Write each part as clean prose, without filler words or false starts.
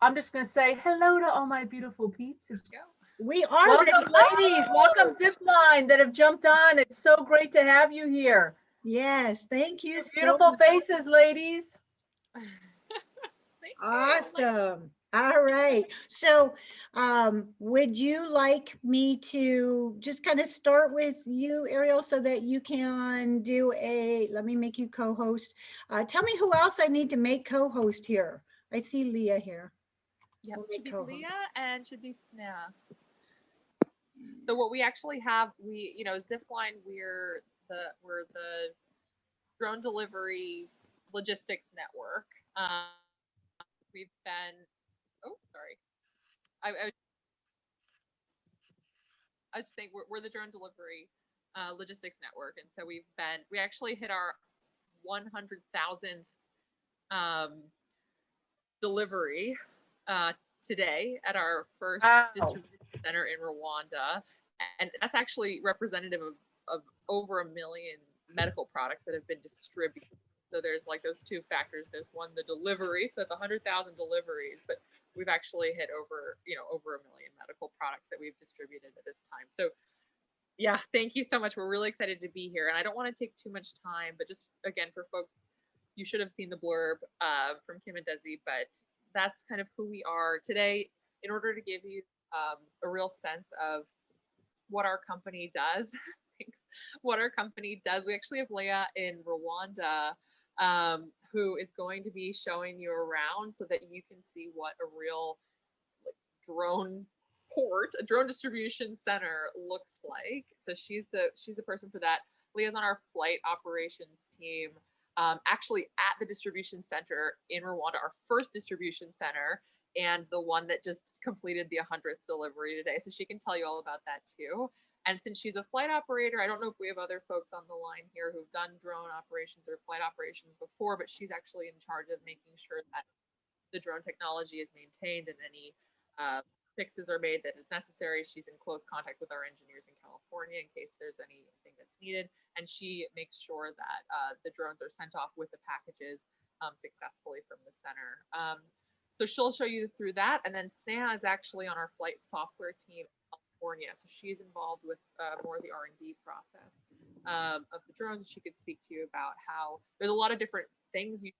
I'm just going to say hello to all my beautiful peeps. It's Go. We are ready. welcome, ladies. Welcome, Zipline, that have jumped on. It's so great to have you here. Yes, thank you so Beautiful faces, ladies. Thank you. awesome. All right. So, would you like me to just kind of start with you, Ariel, so that you can do let me make you co-host. Tell me who else I need to make co-host here. I see Leah here. Yep, We'll should make be co-host. Leah and should be Sneha. So what we actually have, Zipline, we're the drone delivery logistics network. We've been, oh, sorry. I was just saying we're the drone delivery logistics network, and so we actually hit our 100,000th delivery today at our first distribution center in Rwanda, and that's actually representative of over 1 million medical products that have been distributed. So there's like those two factors. There's one, the delivery, so that's 100,000 deliveries, but we've actually hit over 1 million medical products that we've distributed at this time. So yeah, thank you so much. We're really excited to be here, and I don't want to take too much time, but just again for folks, you should have seen the blurb from Kim and Desi, but that's kind of who we are today. In order to give you a real sense of what our company does, what our company does, we actually have Leah in Rwanda, who is going to be showing you around so that you can see what a real drone port, a drone distribution center looks like. So she's the person for that. Leah's on our flight operations team. Actually at the distribution center in Rwanda, our first distribution center, and the one that just completed the 100th delivery today. So she can tell you all about that too. And since she's a flight operator, I don't know if we have other folks on the line here who've done drone operations or flight operations before, but she's actually in charge of making sure that the drone technology is maintained and any fixes are made that is necessary. She's in close contact with our engineers in California in case there's anything that's needed, and she makes sure that the drones are sent off with the packages successfully from the center. So she'll show you through that, and then Sneha is actually on our flight software team in California, so she's involved with more of the R&D process of the drones. She could speak to you about how there's a lot of different things you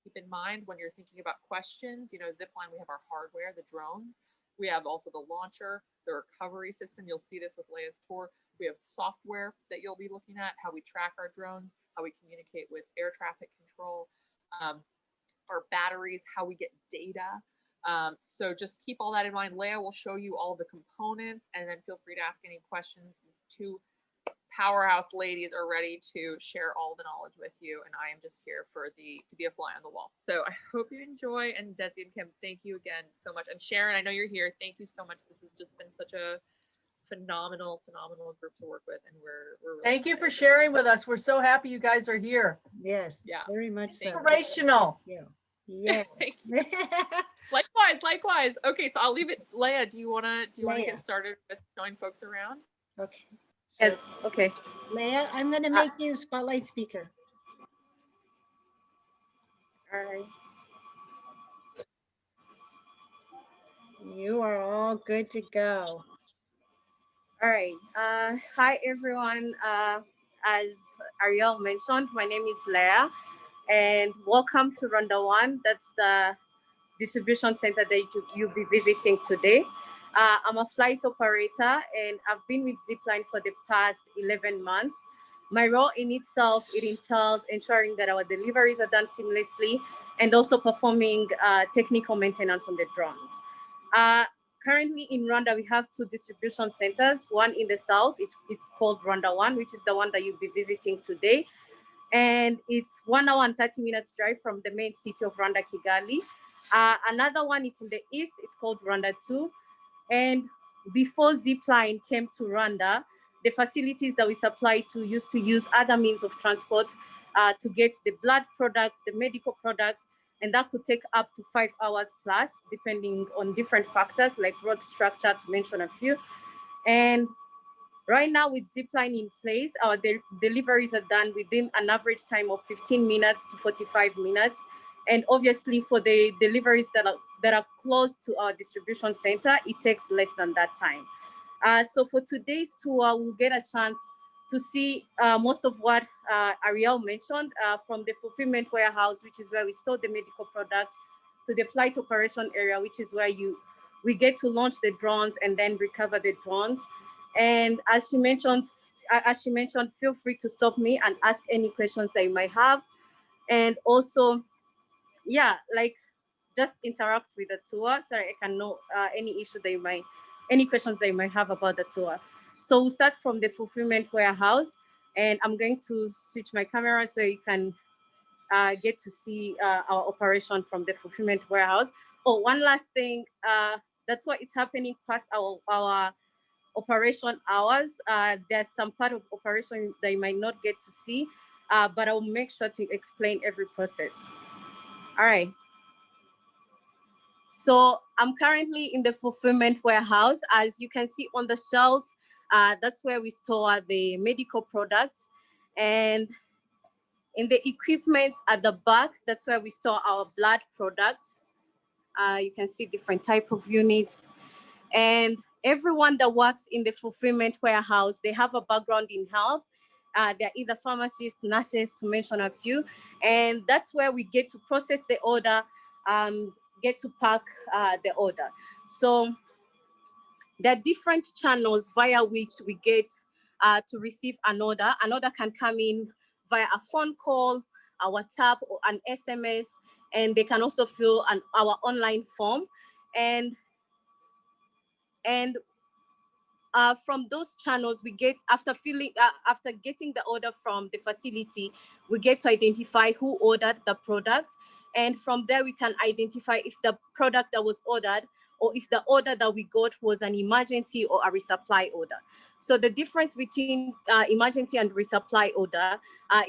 keep in mind when you're thinking about questions. Zipline, we have our hardware, the drones. We have also the launcher, the recovery system. You'll see this with Leia's tour. We have software that you'll be looking at, how we track our drones, how we communicate with air traffic control, our batteries, how we get data. So just keep all that in mind. Leia will show you all the components, and then feel free to ask any questions. Two powerhouse ladies are ready to share all the knowledge with you, and I am just here to be a fly on the wall. So I hope you enjoy, and Desi and Kim, thank you again so much. And Sharon, I know you're here. Thank you so much. This has just been such a phenomenal group to work with, and we're really thank you for sharing with us. We're so happy you guys are here. Yes, yeah, very much so. Inspirational. Yeah. Yes. Likewise. Okay, so I'll leave it. Leia, do you wanna get started with showing folks around? Okay. So, okay. Leia, I'm going to make you spotlight speaker. All right. You are all good to go. All right. Hi, everyone. As Ariel mentioned, my name is Leia, and welcome to Rwanda 1. That's the distribution center that you'll be visiting today. I'm a flight operator, and I've been with Zipline for the past 11 months. My role in itself, it entails ensuring that our deliveries are done seamlessly and also performing technical maintenance on the drones. Currently in Rwanda, we have two distribution centers, one in the south, it's called Rwanda 1, which is the one that you'll be visiting today. And it's 1 hour and 30 minutes drive from the main city of Rwanda, Kigali. Another one, it's in the east, it's called Rwanda 2. And before Zipline came to Rwanda, the facilities that we supplied to used to use other means of transport to get the blood products, the medical products, and that could take up to 5 hours plus, depending on different factors like road structure, to mention a few. And right now with Zipline in place, our deliveries are done within an average time of 15 minutes to 45 minutes. And obviously for the deliveries that that are close to our distribution center, it takes less than that time. So for today's tour, we'll get a chance to see most of what Ariel mentioned, from the fulfillment warehouse, which is where we store the medical products, to the flight operation area, which is where we get to launch the drones and then recover the drones. And as she mentioned, feel free to stop me and ask any questions that you might have. And also, yeah, like just interact with the tour so I can know any questions that you might have about the tour. So we'll start from the fulfillment warehouse, and I'm going to switch my camera so you can get to see our operation from the fulfillment warehouse. Oh, one last thing, that's why it's happening past our operation hours. There's some part of operation that you might not get to see, but I'll make sure to explain every process. All right. So I'm currently in the fulfillment warehouse. As you can see on the shelves, that's where we store the medical products. And in the equipment at the back, that's where we store our blood products. You can see different type of units. And everyone that works in the fulfillment warehouse, they have a background in health. They're either pharmacists, nurses, to mention a few. And that's where we get to process the order, get to pack the order. So there are different channels via which we get to receive an order. An order can come in via a phone call, a WhatsApp, or an SMS, and they can also fill our online form. And from those channels, we get, after getting the order from the facility, we get to identify who ordered the product. And from there, we can identify if the product that was ordered or if the order that we got was an emergency or a resupply order. So the difference between emergency and resupply order,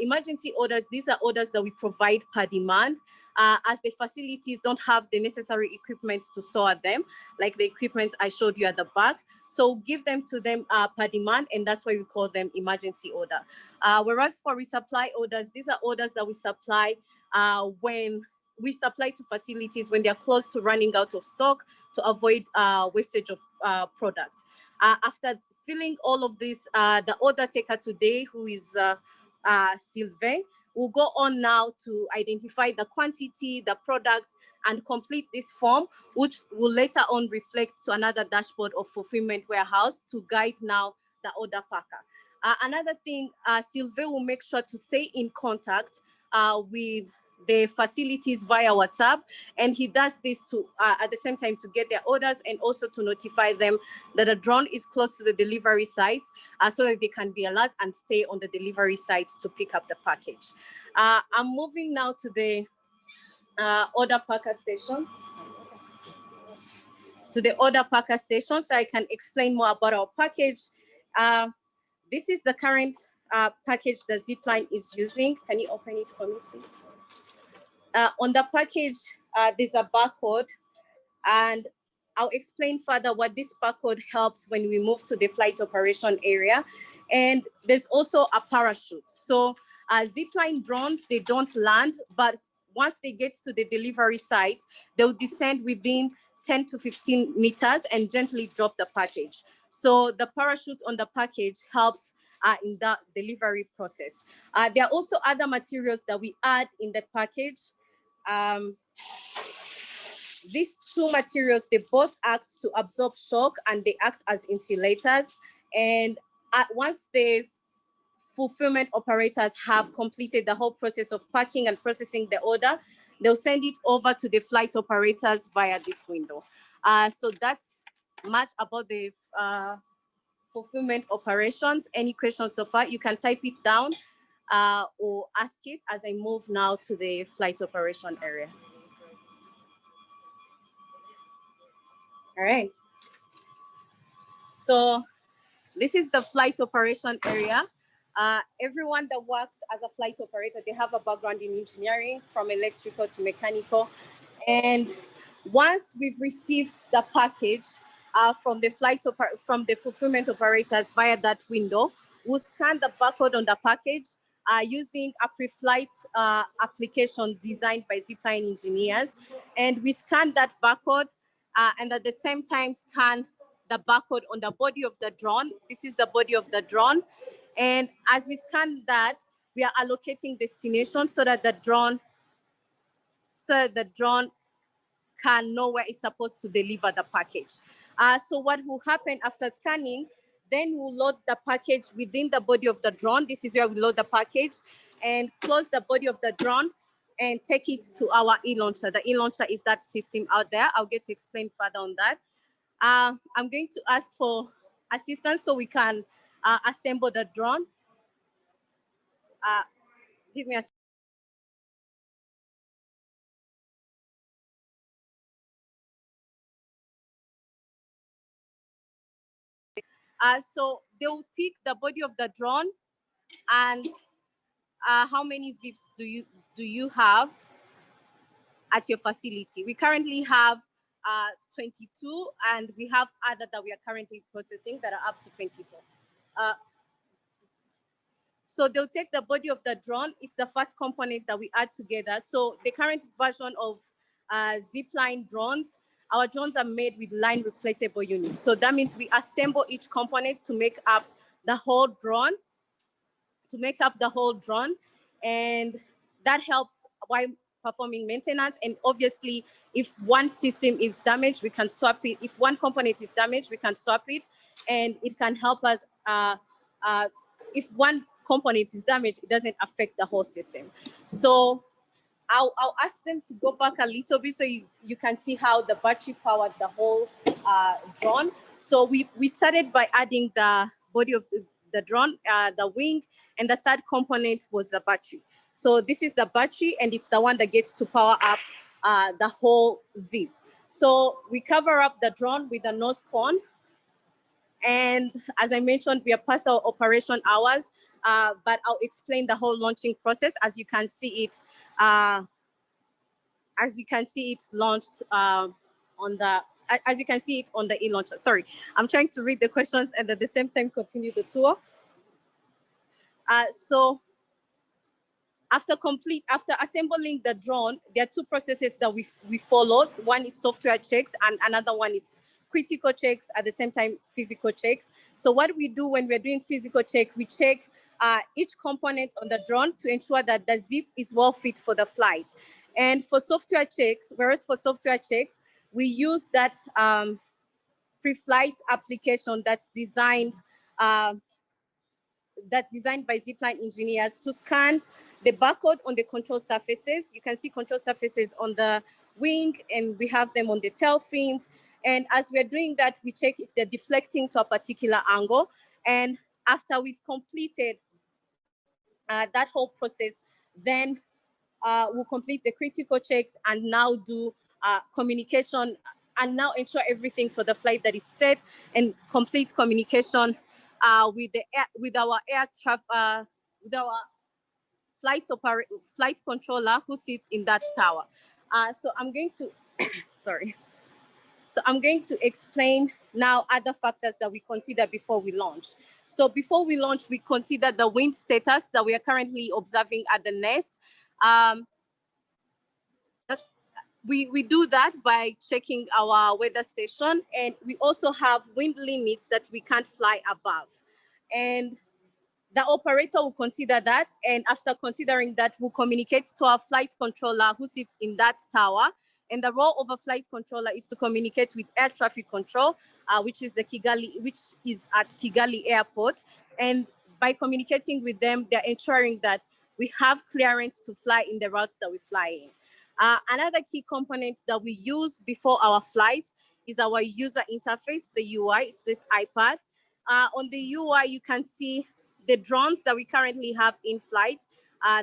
emergency orders, these are orders that we provide per demand, as the facilities don't have the necessary equipment to store them, like the equipment I showed you at the back. So give them to them per demand, and that's why we call them emergency order. Whereas for resupply orders, these are orders that we supply when we supply to facilities when they're close to running out of stock to avoid wastage of product. After filling all of this, the order taker today, who is Sylvain, will go on now to identify the quantity, the product, and complete this form, which will later on reflect to another dashboard of fulfillment warehouse to guide now the order packer. Another thing, Sylvain will make sure to stay in contact with the facilities via WhatsApp, and he does this to at the same time to get their orders and also to notify them that a drone is close to the delivery site, so that they can be alert and stay on the delivery site to pick up the package. I'm moving now to the order packer station. So I can explain more about our package. This is the current package that Zipline is using. Can you open it for me, please? On the package, there's a barcode, and I'll explain further what this barcode helps when we move to the flight operation area. And there's also a parachute. So Zipline drones, they don't land, but once they get to the delivery site, they'll descend within 10 to 15 meters and gently drop the package. So the parachute on the package helps in the delivery process. There are also other materials that we add in the package. These two materials, they both act to absorb shock and they act as insulators. And once the fulfillment operators have completed the whole process of packing and processing the order, they'll send it over to the flight operators via this window. So that's much about the fulfillment operations. Any questions so far? You can type it down or ask it as I move now to the flight operation area. All right. So this is the flight operation area. Everyone that works as a flight operator, they have a background in engineering, from electrical to mechanical. And once we've received the package from the fulfillment operators via that window, we'll scan the barcode on the package. using a pre-flight application designed by Zipline engineers. And we scan that barcode and at the same time scan the barcode on the body of the drone. This is the body of the drone. And as we scan that, we are allocating destination so that the drone can know where it's supposed to deliver the package. So what will happen after scanning, then we'll load the package within the body of the drone. This is where we load the package and close the body of the drone and take it to our e-launcher. The e-launcher is that system out there. I'll get to explain further on that. I'm going to ask for assistance so we can assemble the drone. Give me a so they will pick the body of the drone and how many zips do you have at your facility? We currently have 22, and we have other that we are currently processing that are up to 24. So they'll take the body of the drone. It's the first component that we add together. So the current version of Zipline drones, our drones are made with line replaceable units. So that means we assemble each component to make up the whole drone, and that helps while performing maintenance. And obviously, if one system is damaged, we can swap it. If one component is damaged, we can swap it, and it can help us. If one component is damaged, it doesn't affect the whole system. So I'll ask them to go back a little bit so you can see how the battery powered the whole drone. So we started by adding the body of the drone, the wing, and the third component was the battery. So this is the battery, and it's the one that gets to power up the whole zip. So we cover up the drone with a nose cone. And as I mentioned, we are past our operation hours, but I'll explain the whole launching process. As you can see it, it's launched on the e-launcher. Sorry, I'm trying to read the questions and at the same time continue the tour. So after assembling the drone, there are two processes that we followed. One is software checks, and another one is critical checks, at the same time physical checks. So what we do when we're doing physical check, we check each component on the drone to ensure that the zip is well fit for the flight. And for software checks, we use that pre-flight application that's designed by Zipline engineers to scan the barcode on the control surfaces. You can see control surfaces on the wing, and we have them on the tail fins. And as we're doing that, we check if they're deflecting to a particular angle. And after we've completed that whole process, then we'll complete the critical checks and now do communication and now ensure everything for the flight that is set and complete communication with our flight controller who sits in that tower. So I'm going to, sorry. So I'm going to explain now other factors that we consider before we launch. So before we launch, we consider the wind status that we are currently observing at the nest. We do that by checking our weather station, and we also have wind limits that we can't fly above. And the operator will consider that, and after considering that, we'll communicate to our flight controller who sits in that tower. And the role of a flight controller is to communicate with air traffic control, which is at Kigali Airport. And by communicating with them, they're ensuring that we have clearance to fly in the routes that we fly in. Another key component that we use before our flights is our user interface, the UI. It's this iPad. On the UI, you can see the drones that we currently have in flight,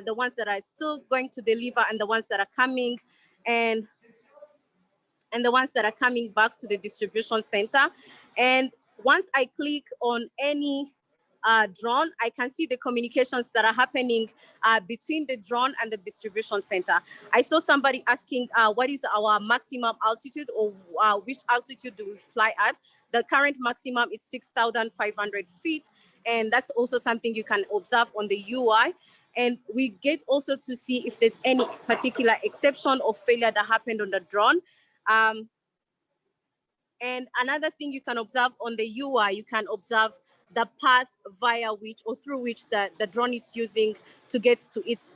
the ones that are still going to deliver and the ones that are coming, and the ones that are coming back to the distribution center. And once I click on any drone, I can see the communications that are happening between the drone and the distribution center. I saw somebody asking what is our maximum altitude, or which altitude do we fly at? The current maximum is 6,500 feet. And that's also something you can observe on the UI. And we get also to see if there's any particular exception or failure that happened on the drone. And another thing you can observe on the UI, you can observe the path via which or through which the drone is using to get to its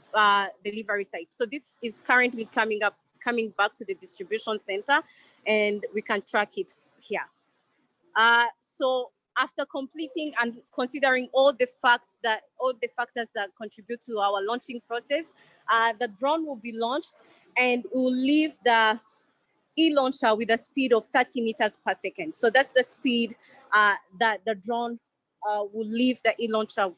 delivery site. So this is currently coming back to the distribution center, and we can track it here. So after completing and considering all the factors that contribute to our launching process, the drone will be launched and will leave the e-launcher with a speed of 30 meters per second. So that's the speed that the drone will leave the e-launcher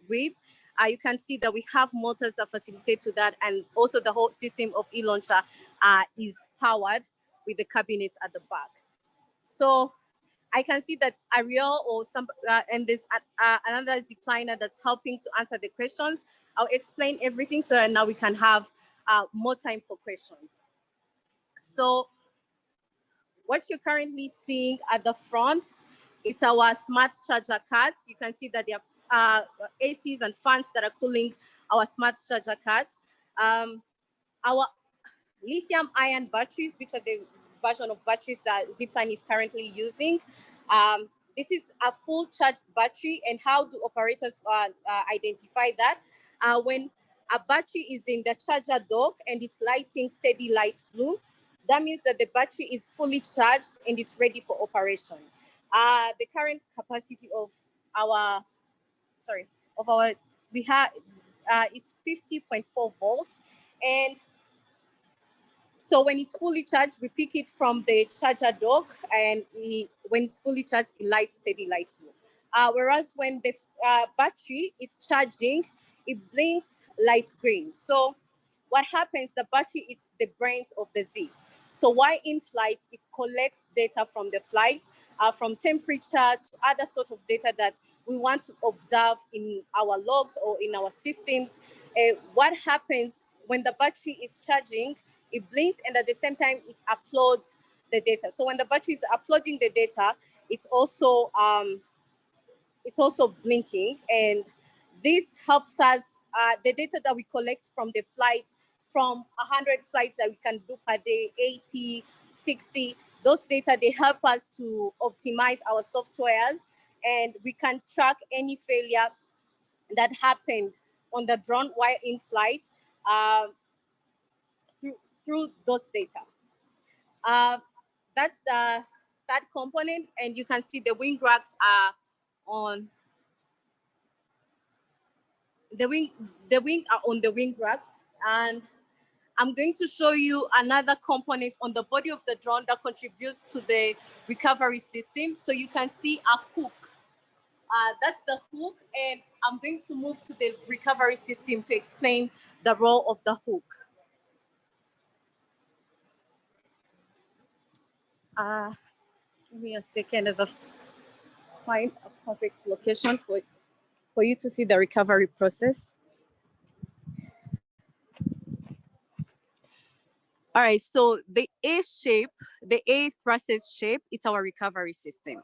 with. You can see that we have motors that facilitate to that, and also the whole system of e-launcher is powered with the cabinets at the back. So I can see that Ariel or some, and there's another zipliner that's helping to answer the questions. I'll explain everything so that now we can have more time for questions. So what you're currently seeing at the front is our smart charger cards. You can see that there are ACs and fans that are cooling our smart charger cards. Our lithium ion batteries, which are the version of batteries that Zipline is currently using. This is a full charged battery, and how do operators identify that? When a battery is in the charger dock and it's lighting steady light blue, that means that the battery is fully charged and it's ready for operation. The current capacity of our, it's 50.4 volts. And so when it's fully charged, we pick it from the charger dock, and when it's fully charged, it lights steady light blue. Whereas when the battery is charging, it blinks light green. So what happens, the battery is the brains of the Z. So while in flight, it collects data from the flight, from temperature to other sort of data that we want to observe in our logs or in our systems. What happens when the battery is charging, it blinks, and at the same time, it uploads the data. So when the battery is uploading the data, it's also blinking, and this helps us, the data that we collect from the flights, from 100 flights that we can do per day, 80, 60, those data, they help us to optimize our softwares, and we can track any failure that happened on the drone while in flight through those data. That's that component, and you can see the wing racks are on the wing are on the wing racks, and I'm going to show you another component on the body of the drone that contributes to the recovery system. So you can see a hook. That's the hook, and I'm going to move to the recovery system to explain the role of the hook. Give me a second as I find a perfect location for you to see the recovery process. All right, so the A shape, the A process shape, is our recovery system.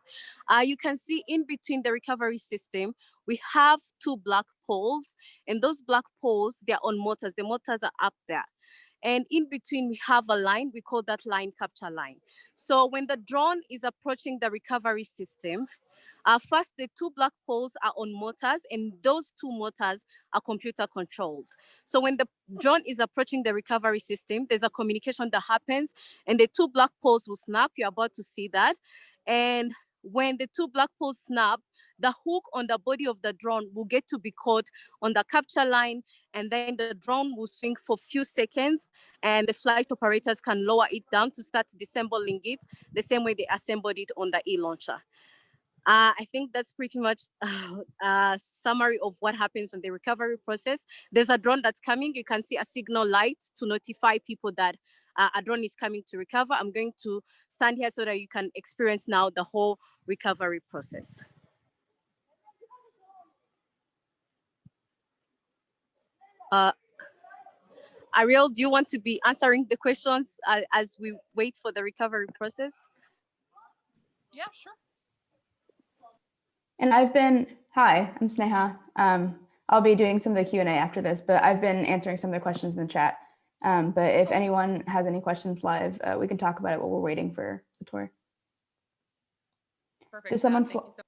You can see in between the recovery system, we have two black poles, and those black poles, they're on motors. The motors are up there. And in between, we have a line, we call that line capture line. So when the drone is approaching the recovery system, first, the two black poles are on motors, and those two motors are computer controlled. So when the drone is approaching the recovery system, there's a communication that happens, and the two black poles will snap. You're about to see that. And when the two black poles snap, the hook on the body of the drone will get to be caught on the capture line, and then the drone will swing for a few seconds, and the flight operators can lower it down to start disassembling it the same way they assembled it on the e-launcher. I think that's pretty much a summary of what happens on the recovery process. There's a drone that's coming. You can see a signal light to notify people that a drone is coming to recover. I'm going to stand here so that you can experience now the whole recovery process. Ariel, do you want to be answering the questions as we wait for the recovery process? Yeah, sure. And hi, I'm Sneha. I'll be doing some of the Q&A after this, but I've been answering some of the questions in the chat. But if anyone has any questions live, we can talk about it while we're waiting for the tour. Perfect. Does someone Thank you so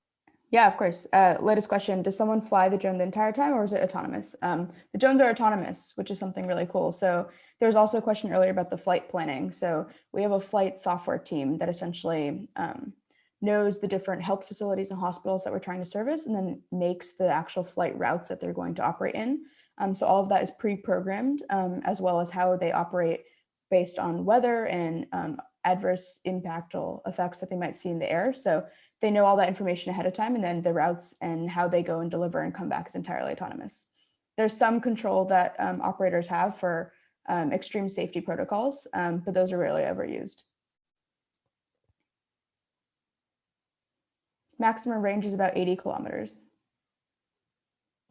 Yeah, of course. Latest question, does someone fly the drone the entire time or is it autonomous? The drones are autonomous, which is something really cool. So there was also a question earlier about the flight planning. So we have a flight software team that essentially knows the different health facilities and hospitals that we're trying to service and then makes the actual flight routes that they're going to operate in. So all of that is pre-programmed, as well as how they operate based on weather and adverse impactful effects that they might see in the air. So they know all that information ahead of time, and then the routes and how they go and deliver and come back is entirely autonomous. There's some control that operators have for extreme safety protocols, but those are rarely ever used. Maximum range is about 80 kilometers.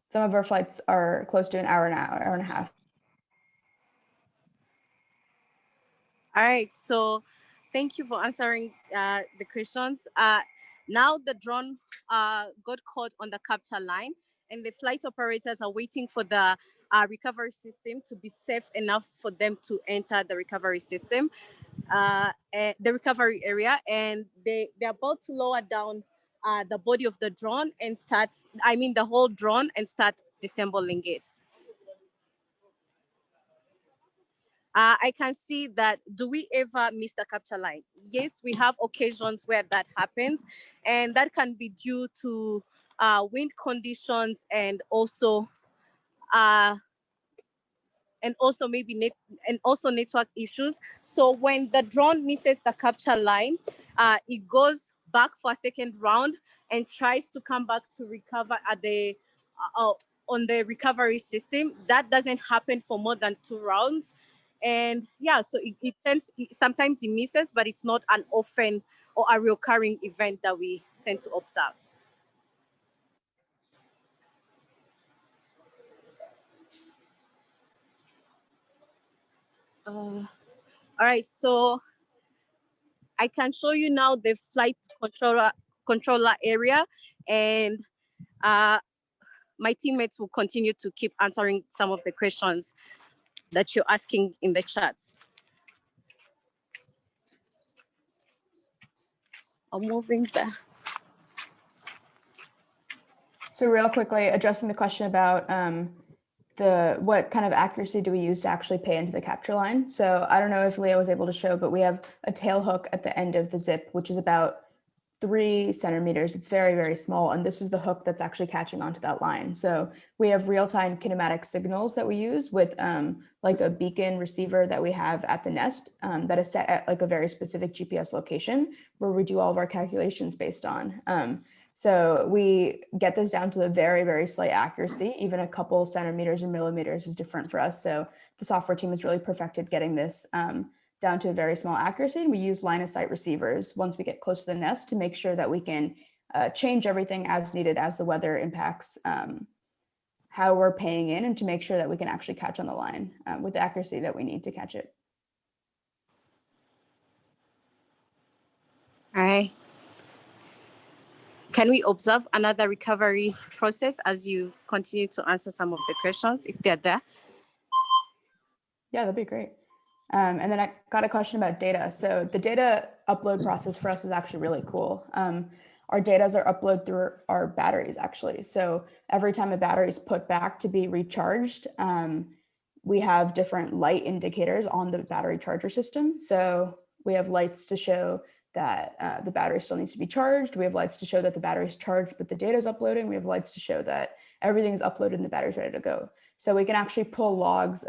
Some of our flights are close to an hour and a half. All right, so thank you for answering the questions. Now the drone got caught on the capture line, and the flight operators are waiting for the recovery system to be safe enough for them to enter the recovery system, the recovery area, and they're about to lower down the body of the drone and the whole drone, and start disassembling it. I can see that, do we ever miss the capture line? Yes, we have occasions where that happens, and that can be due to wind conditions and also network issues. So when the drone misses the capture line, it goes back for a second round and tries to come back to recover at the on the recovery system. That doesn't happen for more than 2 rounds. And yeah, so sometimes it misses, but it's not an often or a recurring event that we tend to observe. All right, so I can show you now the flight controller area, and my teammates will continue to keep answering some of the questions that you're asking in the chats. I'm moving there. So real quickly, addressing the question about what kind of accuracy do we use to actually pay into the capture line? So I don't know if Leah was able to show, but we have a tail hook at the end of the zip, which is about 3 centimeters. It's very, very small. And this is the hook that's actually catching onto that line. So we have real-time kinematic signals that we use with like a beacon receiver that we have at the nest that is set at like a very specific GPS location where we do all of our calculations based on. So we get this down to a very, very slight accuracy. Even a couple centimeters or millimeters is different for us. So the software team has really perfected getting this down to a very small accuracy. And we use line of sight receivers once we get close to the nest to make sure that we can change everything as needed as the weather impacts how we're paying in, and to make sure that we can actually catch on the line with the accuracy that we need to catch it. All right. Can we observe another recovery process as you continue to answer some of the questions, if they're there? Yeah, that'd be great. And then I got a question about data. So the data upload process for us is actually really cool. Our data are uploaded through our batteries, actually. So every time a battery is put back to be recharged, we have different light indicators on the battery charger system. So we have lights to show that the battery still needs to be charged. We have lights to show that the battery is charged, but the data is uploading. We have lights to show that everything is uploaded and the battery's ready to go. So we can actually pull logs.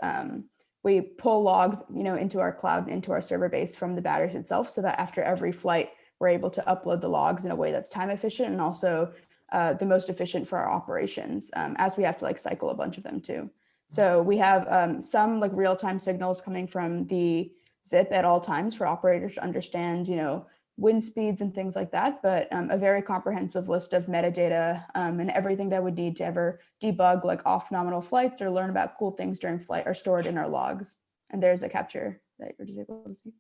We pull logs, into our cloud, into our server base from the batteries itself, so that after every flight, we're able to upload the logs in a way that's time efficient and also the most efficient for our operations, as we have to cycle a bunch of them too. So we have some real-time signals coming from the zip at all times for operators to understand, wind speeds and things like that, but a very comprehensive list of metadata and everything that would need to ever debug off nominal flights or learn about cool things during flight are stored in our logs. And there's a capture that you're just able to see.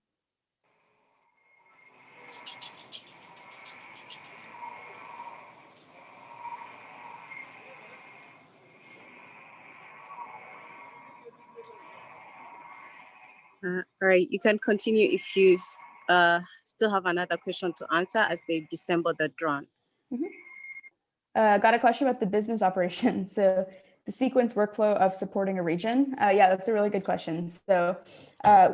All right, you can continue if you still have another question to answer as they disassemble the drone. Got a question about the business operation. So the sequence workflow of supporting a region. Yeah, that's a really good question. So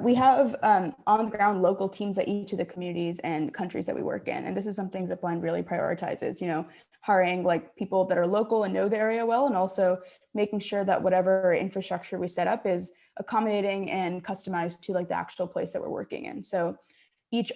we have on the ground local teams at each of the communities and countries that we work in. And this is something Zipline really prioritizes, you know, hiring like people that are local and know the area well, and also making sure that whatever infrastructure we set up is accommodating and customized to like the actual place that we're working in. So each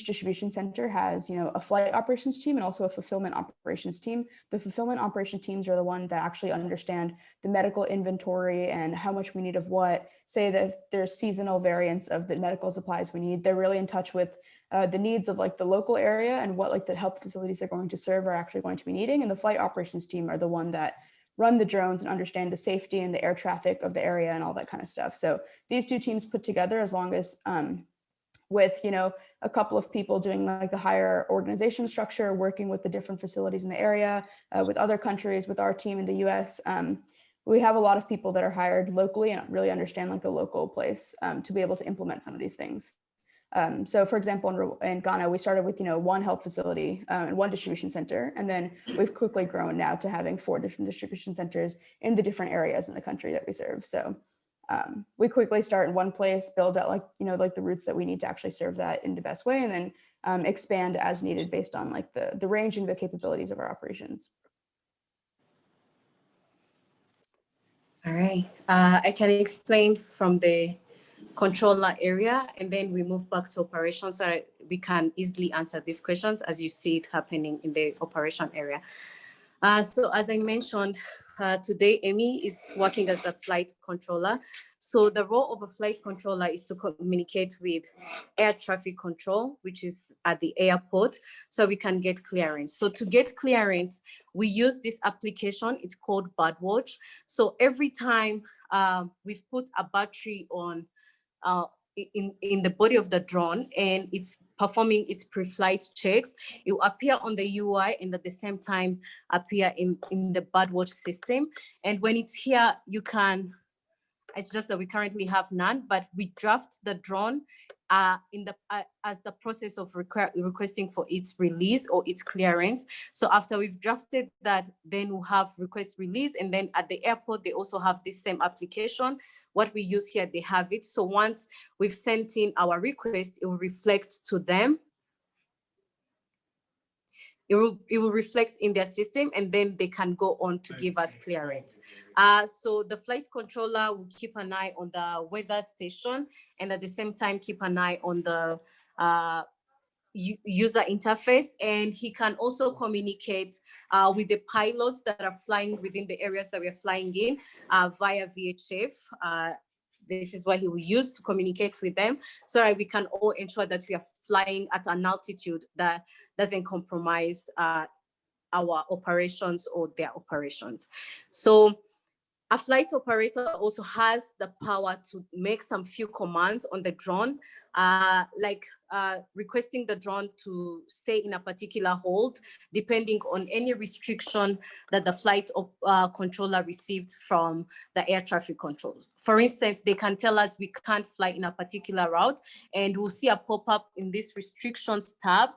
distribution center has, you know, a flight operations team and also a fulfillment operations team. The fulfillment operation teams are the one that actually understand the medical inventory and how much we need of what. Say that if there's seasonal variants of the medical supplies we need, they're really in touch with the needs of like the local area and what like the health facilities they're going to serve are actually going to be needing. And the flight operations team are the one that run the drones and understand the safety and the air traffic of the area and all that kind of stuff. So these two teams put together, as long as with, you know, a couple of people doing like the higher organization structure, working with the different facilities in the area, with other countries, with our team in the US. We have a lot of people that are hired locally and really understand like the local place to be able to implement some of these things. So for example, in Ghana, we started with, you know, one health facility and one distribution center, and then we've quickly grown now to having 4 different distribution centers in the different areas in the country that we serve. So we quickly start in one place, build out like, you know, like the routes that we need to actually serve that in the best way, and then expand as needed based on like the range and the capabilities of our operations. All right, I can explain from the controller area, and then we move back to operations so that we can easily answer these questions as you see it happening in the operation area. So as I mentioned, today Amy is working as the flight controller. So the role of a flight controller is to communicate with air traffic control, which is at the airport, so we can get clearance. So to get clearance, we use this application. It's called Birdwatch. So every time we've put a battery on in the body of the drone and it's performing its pre-flight checks, it will appear on the UI and at the same time appear in the Birdwatch system. And when it's here, you can, it's just that we currently have none, but we draft the drone as the process of requesting for its release or its clearance. So after we've drafted that, then we'll have request release. And then at the airport, they also have this same application. What we use here, they have it. So once we've sent in our request, it will reflect to them. It will reflect in their system, and then they can go on to give us clearance. So the flight controller will keep an eye on the weather station, and at the same time keep an eye on the user interface, and he can also communicate with the pilots that are flying within the areas that we're flying in via VHF. This is what he will use to communicate with them so that we can all ensure that we are flying at an altitude that doesn't compromise our operations or their operations. So a flight operator also has the power to make some few commands on the drone, like requesting the drone to stay in a particular hold, depending on any restriction that the flight controller received from the air traffic control. For instance, they can tell us we can't fly in a particular route, and we'll see a pop-up in this restrictions tab.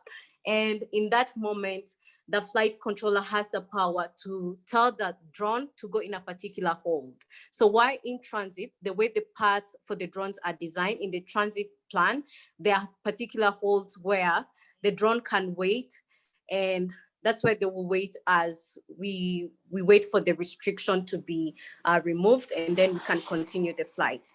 And in that moment, the flight controller has the power to tell the drone to go in a particular hold. So while in transit, the way the paths for the drones are designed in the transit plan, there are particular holds where the drone can wait, and that's where they will wait as we wait for the restriction to be removed, and then we can continue the flight.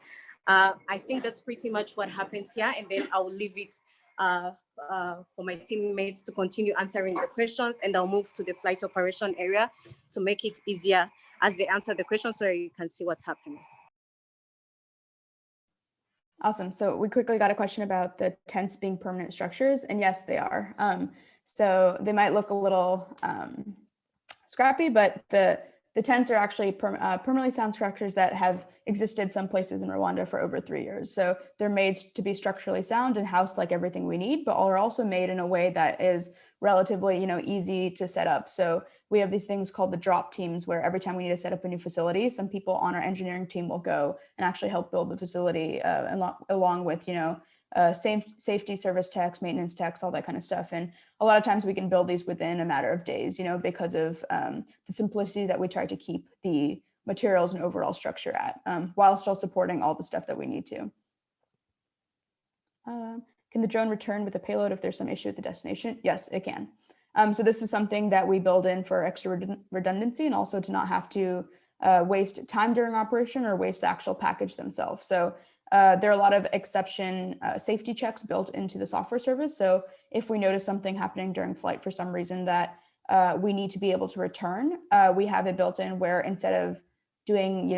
I think that's pretty much what happens here, and then I will leave it for my teammates to continue answering the questions, and I'll move to the flight operation area to make it easier as they answer the questions so you can see what's happening. Awesome. So we quickly got a question about the tents being permanent structures, and yes, they are. So they might look a little scrappy, but the the tents are actually permanently sound structures that have existed some places in Rwanda for over 3 years. So they're made to be structurally sound and housed like everything we need, but are also made in a way that is relatively, easy to set up. So we have these things called the drop teams, where every time we need to set up a new facility, some people on our engineering team will go and actually help build the facility along with, safety service techs, maintenance techs, all that kind of stuff. And a lot of times we can build these within a matter of days, because of the simplicity that we try to keep the materials and overall structure at, while still supporting all the stuff that we need to. Can the drone return with a payload if there's some issue with the destination? Yes, it can. So this is something that we build in for extra redundancy, and also to not have to waste time during operation or waste the actual package themselves. So there are a lot of exception safety checks built into the software service. So if we notice something happening during flight for some reason that we need to be able to return, we have it built in where instead of doing,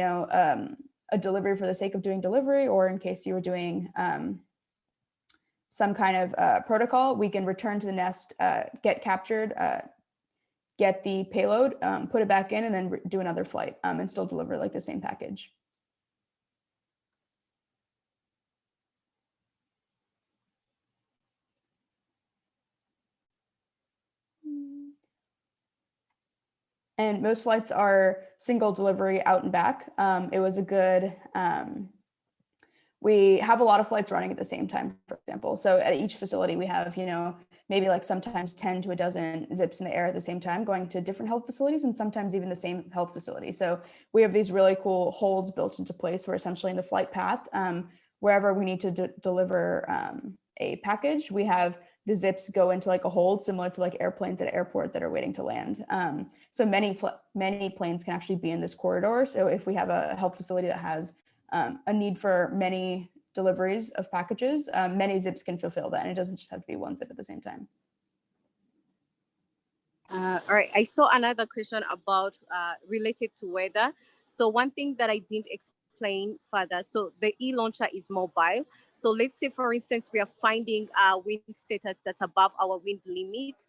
a delivery for the sake of doing delivery, or in case you were doing some kind of protocol, we can return to the nest, get captured, get the payload, put it back in, and then do another flight and still deliver like the same package. And most flights are single delivery out and back. It was a good, we have a lot of flights running at the same time, for example. So at each facility, we have, maybe like sometimes 10 to a dozen zips in the air at the same time going to different health facilities, and sometimes even the same health facility. So we have these really cool holds built into place where essentially in the flight path, wherever we need to deliver a package, we have the zips go into like a hold similar to like airplanes at an airport that are waiting to land. So many planes can actually be in this corridor. So if we have a health facility that has a need for many deliveries of packages, many zips can fulfill that, and it doesn't just have to be one zip at the same time. All right, I saw another question about related to weather. So one thing that I didn't explain further, so the e-launcher is mobile. So let's say, for instance, we are finding wind status that's above our wind limit.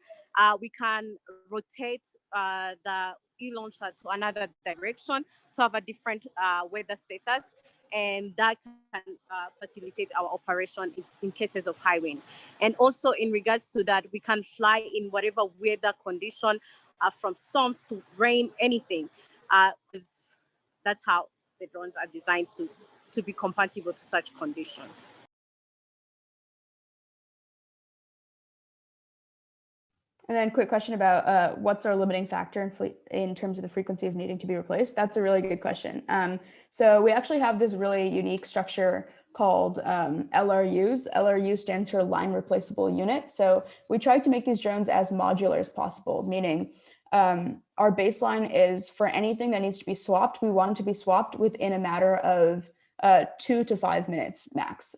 We can rotate the e-launcher to another direction to have a different weather status, and that can facilitate our operation in cases of high wind. And also in regards to that, we can fly in whatever weather condition, from storms to rain, anything. Because that's how the drones are designed to be compatible to such conditions. And then quick question about what's our limiting factor in terms of the frequency of needing to be replaced? That's a really good question. So we actually have this really unique structure called LRUs. LRU stands for line replaceable unit. So we tried to make these drones as modular as possible, meaning our baseline is for anything that needs to be swapped, we want it to be swapped within a matter of 2 to 5 minutes max.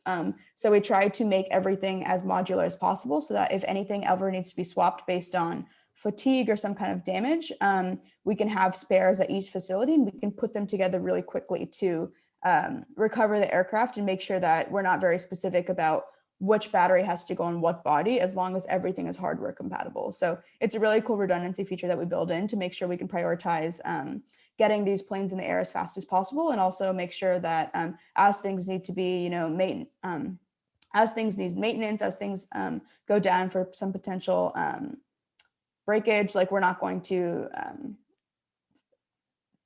So we try to make everything as modular as possible so that if anything ever needs to be swapped based on fatigue or some kind of damage, we can have spares at each facility, and we can put them together really quickly to recover the aircraft and make sure that we're not very specific about which battery has to go on what body, as long as everything is hardware compatible. So it's a really cool redundancy feature that we build in to make sure we can prioritize getting these planes in the air as fast as possible, and also make sure that as things need to be, as things need maintenance, as things go down for some potential breakage, like we're not going to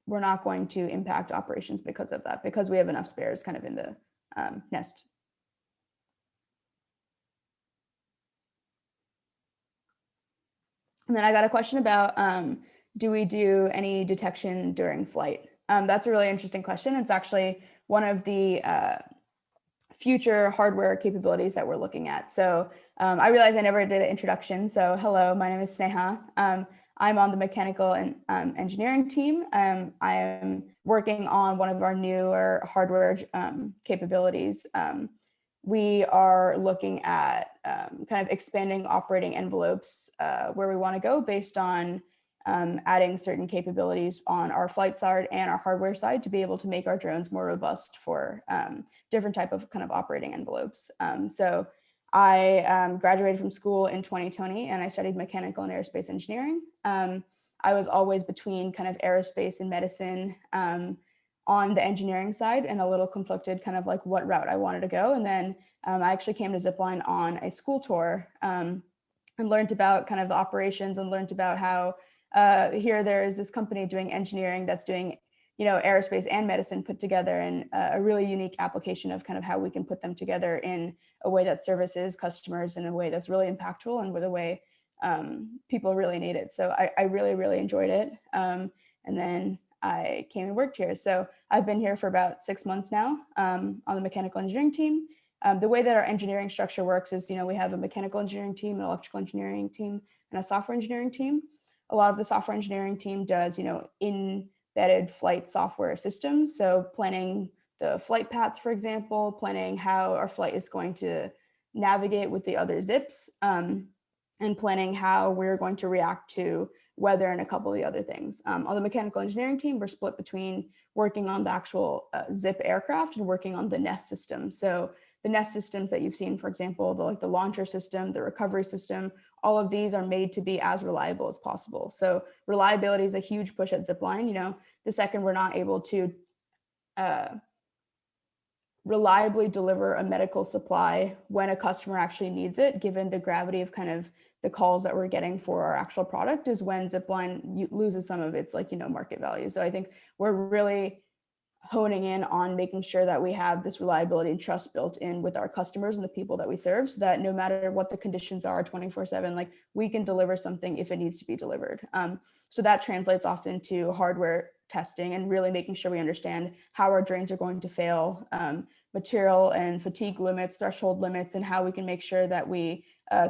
impact operations because of that, because we have enough spares kind of in the nest. And then I got a question about, do we do any detection during flight? That's a really interesting question. It's actually one of the future hardware capabilities that we're looking at. So I realized I never did an introduction. So hello, my name is Sneha. I'm on the mechanical and engineering team. I am working on one of our newer hardware capabilities. We are looking at kind of expanding operating envelopes where we want to go based on adding certain capabilities on our flight side and our hardware side to be able to make our drones more robust for different type of kind of operating envelopes. So I graduated from school in 2020, and I studied mechanical and aerospace engineering. I was always between kind of aerospace and medicine on the engineering side, and a little conflicted kind of like what route I wanted to go. And then I actually came to Zipline on a school tour and learned about kind of the operations and learned about how here there is this company doing engineering that's doing, you know, aerospace and medicine put together, and a really unique application of kind of how we can put them together in a way that services customers in a way that's really impactful and with a way people really need it. So I really, really enjoyed it. And then I came and worked here. So I've been here for about 6 months now on the mechanical engineering team. The way that our engineering structure works is, you know, we have a mechanical engineering team, an electrical engineering team, and a software engineering team. A lot of the software engineering team does, you know, embedded flight software systems. So planning the flight paths, for example, planning how our flight is going to navigate with the other zips, and planning how we're going to react to weather and a couple of the other things. On the mechanical engineering team, we're split between working on the actual zip aircraft and working on the nest system. So the nest systems that you've seen, for example, the launcher system, the recovery system, all of these are made to be as reliable as possible. So reliability is a huge push at Zipline. You know, the second we're not able to reliably deliver a medical supply when a customer actually needs it, given the gravity of kind of the calls that we're getting for our actual product, is when Zipline loses some of its, like, you know, market value. So I think we're really honing in on making sure that we have this reliability and trust built in with our customers and the people that we serve, so that no matter what the conditions are 24/7, like, we can deliver something if it needs to be delivered. So that translates often to hardware testing and really making sure we understand how our drains are going to fail, material and fatigue limits, threshold limits, and how we can make sure that we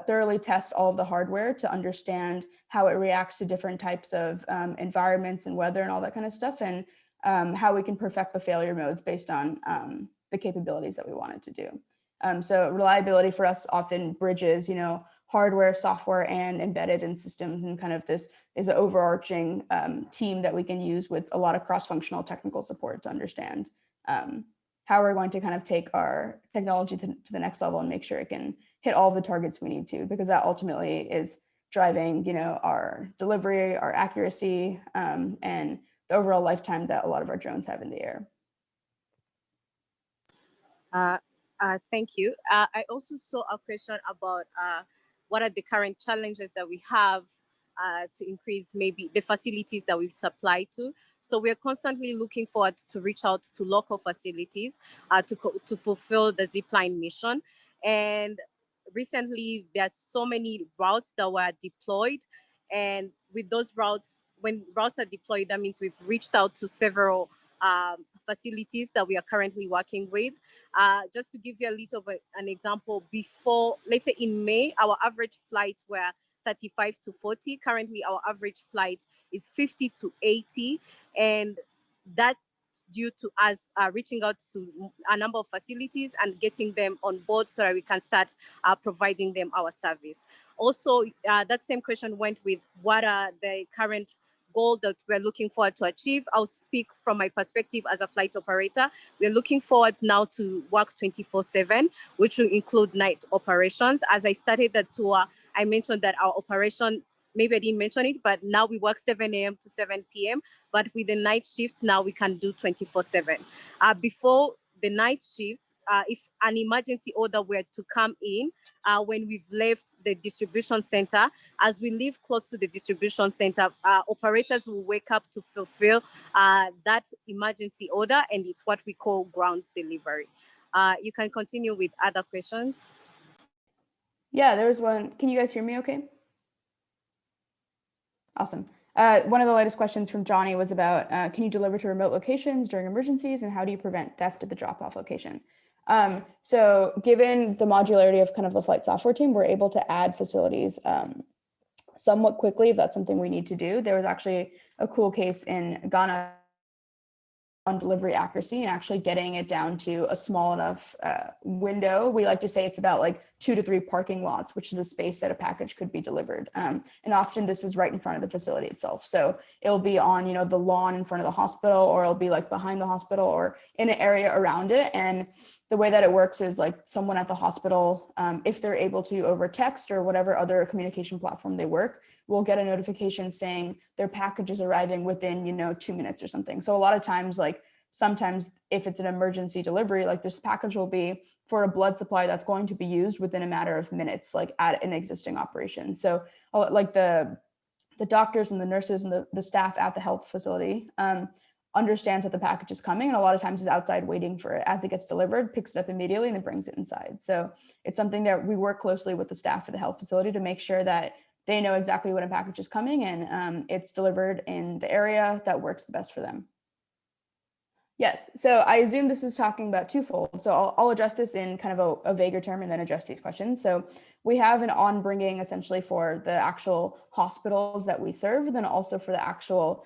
thoroughly test all of the hardware to understand how it reacts to different types of environments and weather and all that kind of stuff, and how we can perfect the failure modes based on the capabilities that we want it to do. So reliability for us often bridges, you know, hardware, software, and embedded in systems, and kind of this is an overarching team that we can use with a lot of cross-functional technical support to understand how we're going to kind of take our technology to the next level and make sure it can hit all the targets we need to, because that ultimately is driving, you know, our delivery, our accuracy, and the overall lifetime that a lot of our drones have in the air. Thank you. I also saw a question about what are the current challenges that we have to increase maybe the facilities that we supply to. So we're constantly looking forward to reach out to local facilities to fulfill the Zipline mission. And recently, there's so many routes that were deployed. And with those routes, when routes are deployed, that means we've reached out to several facilities that we are currently working with. Just to give you a little of an example, before, let's say in May, our average flights were 35 to 40. Currently, our average flight is 50 to 80. And that's due to us reaching out to a number of facilities and getting them on board so that we can start providing them our service. Also, that same question went with what are the current goal that we're looking forward to achieve. I'll speak from my perspective as a flight operator. We're looking forward now to work 24/7, which will include night operations. As I started the tour, I mentioned that our operation, maybe I didn't mention it, but now we work 7 a.m. to 7 p.m. But with the night shifts, now we can do 24/7. Before the night shifts, if an emergency order were to come in, when we've left the distribution center, as we live close to the distribution center, operators will wake up to fulfill that emergency order, and it's what we call ground delivery. You can continue with other questions. Yeah, there was one. Can you guys hear me okay? Awesome. One of the latest questions from Johnny was about, can you deliver to remote locations during emergencies, and how do you prevent theft at the drop-off location? So given the modularity of kind of the flight software team, we're able to add facilities somewhat quickly if that's something we need to do. There was actually a cool case in Ghana on delivery accuracy and actually getting it down to a small enough window. We like to say it's about like 2 to 3 parking lots, which is the space that a package could be delivered. And often this is right in front of the facility itself. So it'll be on, you know, the lawn in front of the hospital, or it'll be like behind the hospital or in an area around it. And the way that it works is like someone at the hospital, if they're able to over text or whatever other communication platform they work, will get a notification saying their package is arriving within, 2 minutes or something. So a lot of times, like sometimes if it's an emergency delivery, like this package will be for a blood supply that's going to be used within a matter of minutes, like at an existing operation. So like the doctors and the nurses and the staff at the health facility understands that the package is coming, and a lot of times is outside waiting for it as it gets delivered, picks it up immediately, and then brings it inside. So it's something that we work closely with the staff at the health facility to make sure that they know exactly when a package is coming and it's delivered in the area that works the best for them. Yes, so I assume this is talking about twofold. So I'll address this in kind of a vaguer term and then address these questions. So we have an on-bringing essentially for the actual hospitals that we serve, and then also for the actual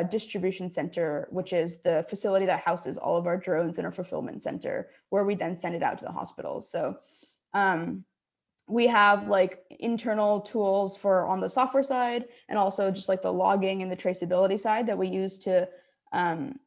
distribution center, which is the facility that houses all of our drones in our fulfillment center, where we then send it out to the hospitals. So we have like internal tools for on the software side, and also just like the logging and the traceability side that we use to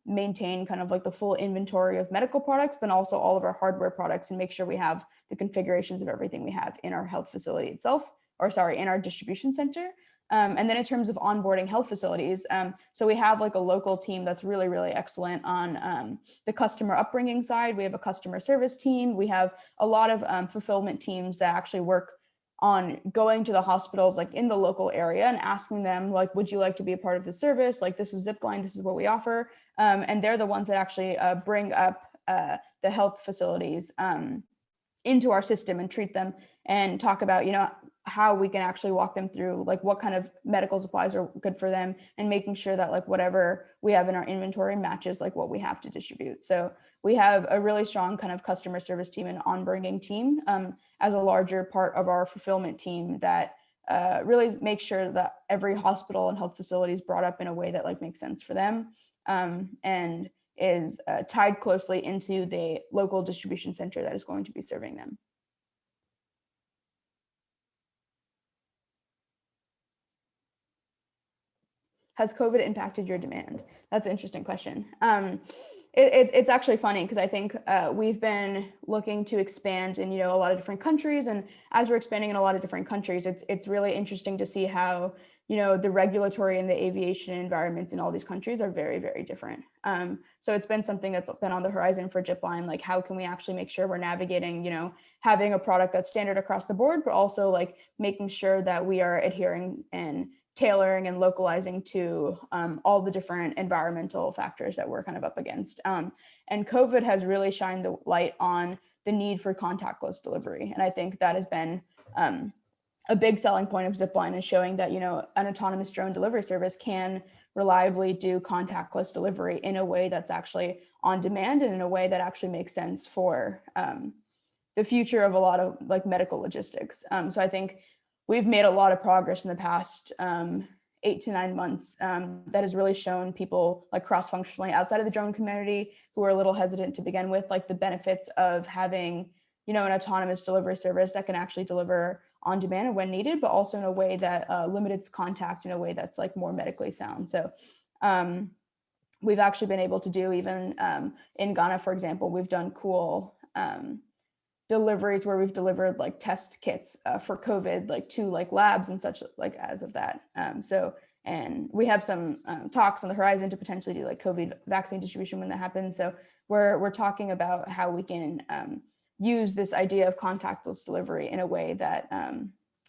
maintain kind of like the full inventory of medical products, but also all of our hardware products, and make sure we have the configurations of everything we have in our health facility itself, or sorry, in our distribution center. And then in terms of onboarding health facilities, so we have like a local team that's really, really excellent on the customer upbringing side. We have a customer service team. We have a lot of fulfillment teams that actually work on going to the hospitals like in the local area and asking them like, would you like to be a part of the service? Like, this is Zipline, this is what we offer. And they're the ones that actually bring up the health facilities into our system and treat them and talk about, how we can actually walk them through like what kind of medical supplies are good for them, and making sure that like whatever we have in our inventory matches like what we have to distribute. So we have a really strong kind of customer service team and on-bringing team as a larger part of our fulfillment team that really makes sure that every hospital and health facility is brought up in a way that like makes sense for them and is tied closely into the local distribution center that is going to be serving them. Has COVID impacted your demand? That's an interesting question. It's actually funny because I think we've been looking to expand in a lot of different countries, and as we're expanding in a lot of different countries, it's really interesting to see how the regulatory and the aviation environments in all these countries are very, very different. So it's been something that's been on the horizon for Zipline. Like, how can we actually make sure we're navigating, having a product that's standard across the board, but also like making sure that we are adhering and tailoring and localizing to all the different environmental factors that we're kind of up against. And COVID has really shined the light on the need for contactless delivery. And I think that has been a big selling point of Zipline, is showing that, an autonomous drone delivery service can reliably do contactless delivery in a way that's actually on demand and in a way that actually makes sense for the future of a lot of like medical logistics. So I think we've made a lot of progress in the past 8 to 9 months that has really shown people like cross-functionally outside of the drone community who are a little hesitant to begin with, like the benefits of having, an autonomous delivery service that can actually deliver on demand and when needed, but also in a way that limits contact in a way that's like more medically sound. So we've actually been able to do, even in Ghana, for example, we've done cool deliveries where we've delivered like test kits for COVID, like to like labs and such, like as of that. And we have some talks on the horizon to potentially do like COVID vaccine distribution when that happens. So we're talking about how we can use this idea of contactless delivery in a way that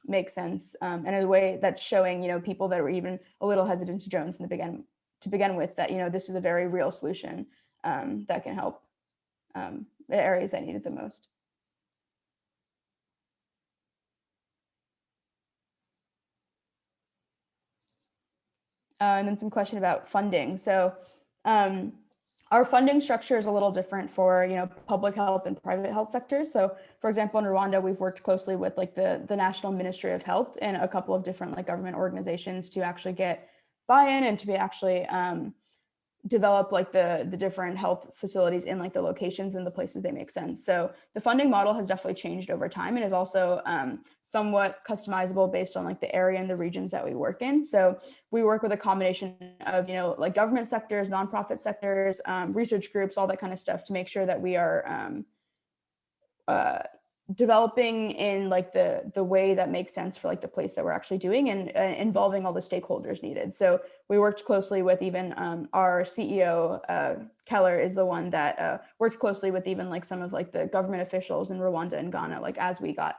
makes sense, and in a way that's showing, people that were even a little hesitant to drones in the begin with, that, this is a very real solution that can help the areas that need it the most. And then some question about funding. So our funding structure is a little different for public health and private health sectors. So for example, in Rwanda, we've worked closely with like the National Ministry of Health and a couple of different like government organizations to actually get buy-in and to be actually develop like the different health facilities in like the locations and the places they make sense. So the funding model has definitely changed over time and is also somewhat customizable based on like the area and the regions that we work in. So we work with a combination of, like government sectors, nonprofit sectors, research groups, all that kind of stuff to make sure that we are developing in like the way that makes sense for like the place that we're actually doing, and involving all the stakeholders needed. So we worked closely with even our CEO, Keller, is the one that worked closely with even like some of like the government officials in Rwanda and Ghana, like as we got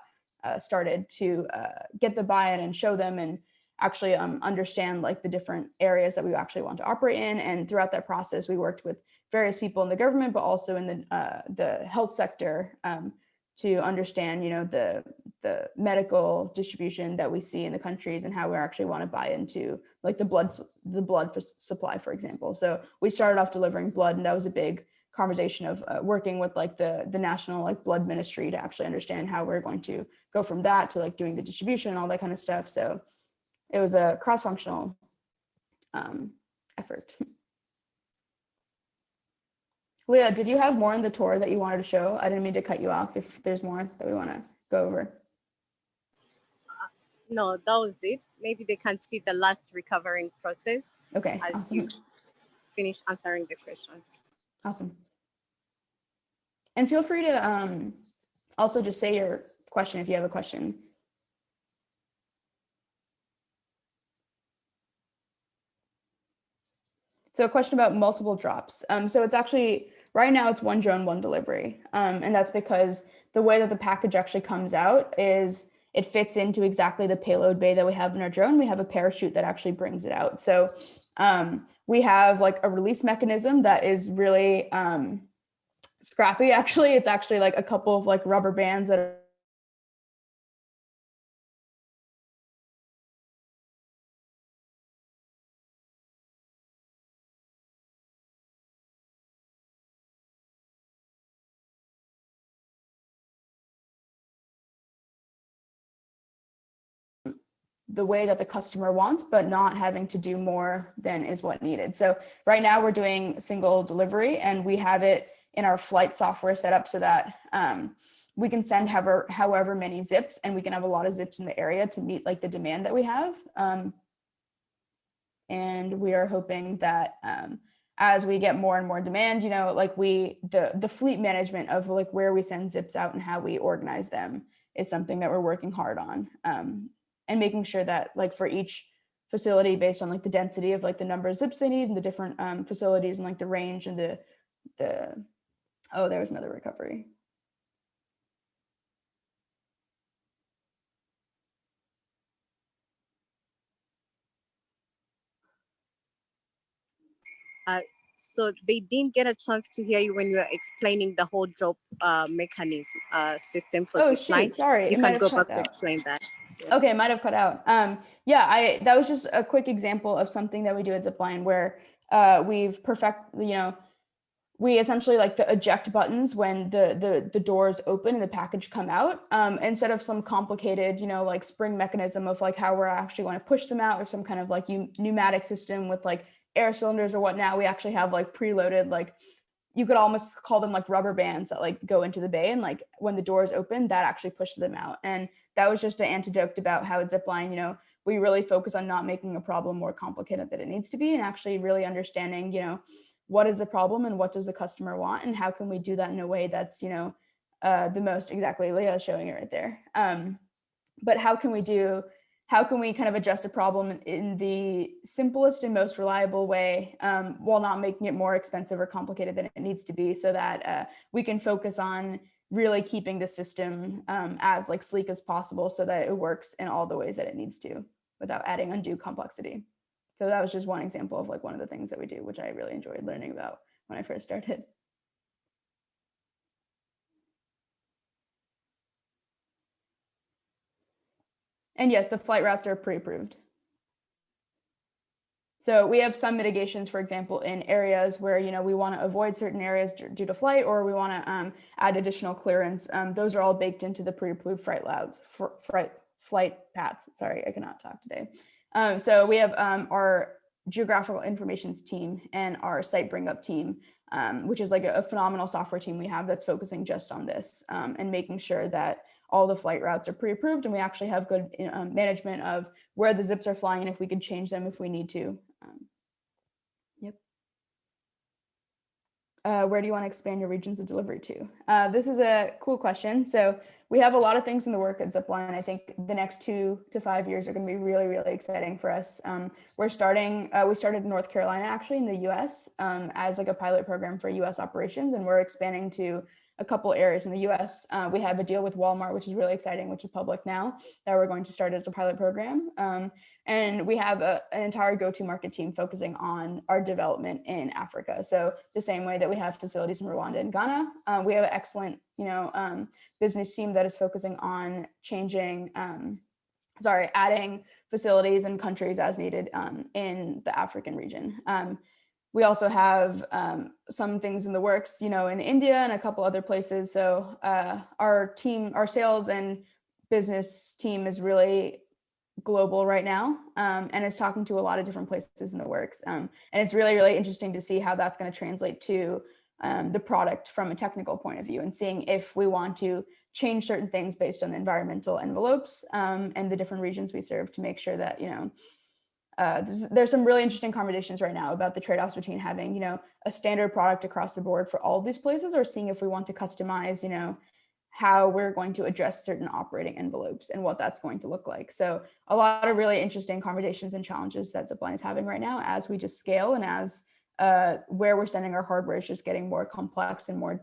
started to get the buy-in and show them and actually understand like the different areas that we actually want to operate in. And throughout that process, we worked with various people in the government, but also in the health sector, to understand, you know, the medical distribution that we see in the countries and how we actually want to buy into like the blood supply, for example. So we started off delivering blood, and that was a big conversation of working with like the national like blood ministry to actually understand how we're going to go from that to like doing the distribution and all that kind of stuff. So it was a cross-functional effort. Leah, did you have more in the tour that you wanted to show? I didn't mean to cut you off if there's more that we want to go over. No, that was it. Maybe they can see the last recovering process Okay, as awesome. you finish answering the questions. Awesome. And feel free to also just say your question if you have a question. So a question about multiple drops. So it's actually, right now it's one drone, one delivery. And that's because the way that the package actually comes out is it fits into exactly the payload bay that we have in our drone. We have a parachute that actually brings it out. So we have like a release mechanism that is really scrappy. Actually, it's actually like a couple of like rubber bands that are the way that the customer wants, but not having to do more than is what needed. So right now we're doing single delivery, and we have it in our flight software set up so that we can send however many zips, and we can have a lot of zips in the area to meet like the demand that we have. And we are hoping that as we get more and more demand, you know, like the fleet management of like where we send zips out and how we organize them is something that we're working hard on. And making sure that like for each facility, based on like the density of like the number of zips they need and the different facilities and like the range and oh, there was another recovery. So they didn't get a chance to hear you when you were explaining the whole drop mechanism system for Oh Zipline. shoot, sorry. You can go back to explain that. Yeah. Okay, might have cut out. Yeah, that was just a quick example of something that we do at Zipline where we've we essentially like the eject buttons when the doors open and the package come out, instead of some complicated, you know, like spring mechanism of like how we're actually going to push them out, or some kind of like pneumatic system with like air cylinders or whatnot. We actually have like preloaded, like you could almost call them like rubber bands that like go into the bay, and like when the doors open, that actually pushes them out. And that was just an antidote about how at Zipline, you know, we really focus on not making a problem more complicated than it needs to be, and actually really understanding, you know, what is the problem and what does the customer want, and how can we do that in a way that's, you know, the most, exactly, Leah is showing it right there. But how can we kind of address a problem in the simplest and most reliable way, while not making it more expensive or complicated than it needs to be, so that we can focus on really keeping the system as like sleek as possible, so that it works in all the ways that it needs to without adding undue complexity. So that was just one example of like one of the things that we do, which I really enjoyed learning about when I first started. And yes, the flight routes are pre-approved. So we have some mitigations, for example, in areas where, you know, we want to avoid certain areas due to flight, or we want to add additional clearance. Those are all baked into the pre-approved flight paths. Sorry, I cannot talk today. So we have our geographical informations team and our site bring up team, which is like a phenomenal software team we have that's focusing just on this, and making sure that all the flight routes are pre-approved, and we actually have good management of where the zips are flying and if we could change them if we need to. Yep. Where do you want to expand your regions of delivery to? This is a cool question. So we have a lot of things in the work at Zipline. I think the next 2 to 5 years are going to be really, really exciting for us. We started in North Carolina, actually, in the US, as like a pilot program for US operations, and we're expanding to a couple areas in the US. We have a deal with Walmart, which is really exciting, which is public now, that we're going to start as a pilot program. And we have an entire go-to-market team focusing on our development in Africa. So the same way that we have facilities in Rwanda and Ghana, we have an excellent, business team that is focusing on adding facilities and countries as needed in the African region. We also have some things in the works, in India and a couple other places. So our sales and business team is really global right now, and is talking to a lot of different places in the works. And it's really, really interesting to see how that's going to translate to the product from a technical point of view, and seeing if we want to change certain things based on the environmental envelopes and the different regions we serve, to make sure that, there's some really interesting conversations right now about the trade-offs between having, a standard product across the board for all of these places, or seeing if we want to customize, how we're going to address certain operating envelopes and what that's going to look like. So a lot of really interesting conversations and challenges that Zipline is having right now as we just scale, and as where we're sending our hardware is just getting more complex and more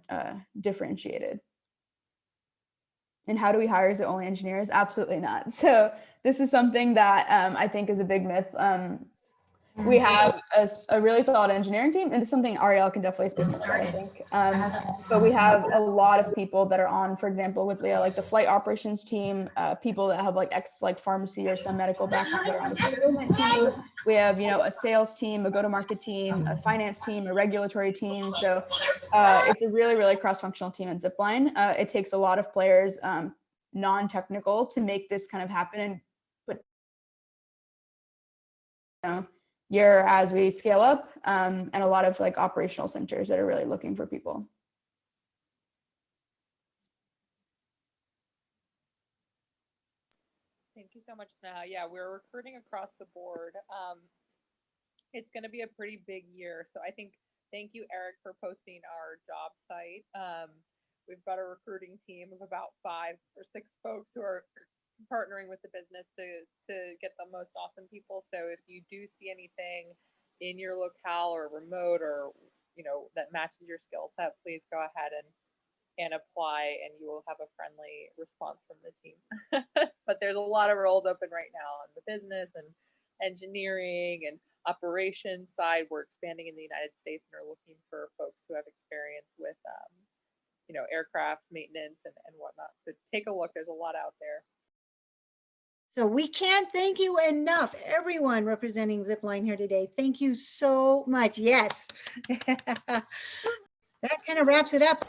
differentiated. And how do we hire? Is it only engineers? Absolutely not. So this is something that I think is a big myth. We have a really solid engineering team, and it's something Ariel can definitely speak to, I think. But we have a lot of people that are on, for example, with Leah, like the flight operations team, people that have like pharmacy or some medical background that are on the fulfillment team. We have, a sales team, a go-to-market team, a finance team, a regulatory team. So it's a really, really cross-functional team at Zipline. It takes a lot of players, non-technical, to make this kind of happen. And year as we scale up, and a lot of like operational centers that are really looking for people. Thank you so much, Sneha. Yeah, we're recruiting across the board. It's going to be a pretty big year. So I think, thank you, Eric, for posting our job site. We've got a recruiting team of about 5 or 6 folks who are partnering with the business to get the most awesome people. So if you do see anything in your locale or remote, or that matches your skill set, please go ahead and apply, and you will have a friendly response from the team. But there's a lot of roles open right now on the business and engineering and operations side. We're expanding in the United States and are looking for folks who have experience with aircraft maintenance and whatnot. So take a look, there's a lot out there. So we can't thank you enough, everyone representing Zipline here today. Thank you so much. Yes. That kind of wraps it up.